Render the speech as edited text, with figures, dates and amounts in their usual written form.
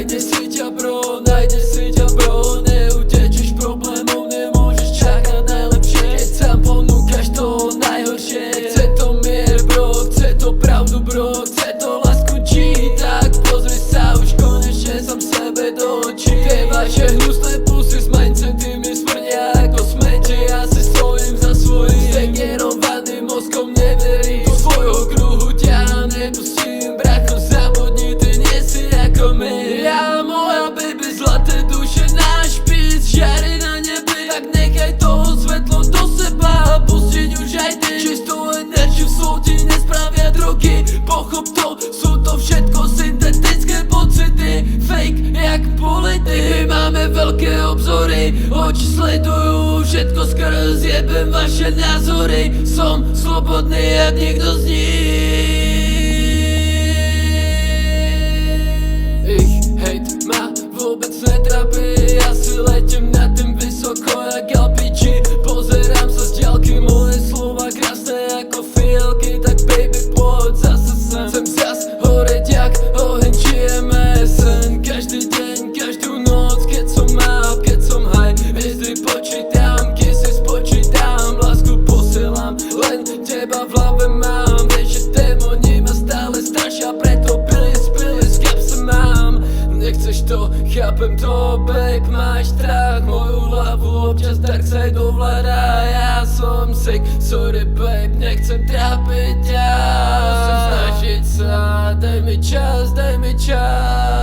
Nájdeš si ťa bro, neutečieš problémov, nemôžeš čakať najlepšie, keď sám ponúkaš to najhoršie. Chce to mier bro, chce to pravdu bro, chce to lásku G, tak pozri sa už konečne sám sebe do očí. Tie vaše hnusné pusy s mindsetmi smrdia ako smete, ja si stojím za svojím zdegerovaným mozkom, neverím do svojho kruhu, ťa nepustím bracho, zabudni, ty nie si ako my. Ja moja baby, zlaté duše, náš špic žiari na nebi, tak nechaj toho svetlo do seba a pustiť už aj ty. Čistú energiu sú ti nespravia drogy, pochop to, sú to všetko syntetické pocity, fake jak politik. My máme veľké obzory, oči sledujú všetko skrz, jebem vaše názory, som slobodný jak nikto z nich. Ich hejt ma vôbec netrapí, ja si letím nad tým vysoko jak LPG. Pozerám sa z diaľky, moje slova krásne ako fialky, tak baby poď zase sem. Chcem zas horeť jak oheň, žijeme sen každý deň, každú noc, keď som up, keď som high. Hviezdy počítam, kisy spočítam, lásku posielam, len teba v hlave mám. Vieš, že démoni ma stále strašia, preto pili z kapse mám. Nechceš to, chápem to, babe, máš strach, moju hlavu občas dark side ovláda. Ja som sick, sorry babe, nechcem trápiť ťa, musím snažiť sa, daj mi čas, daj mi čas.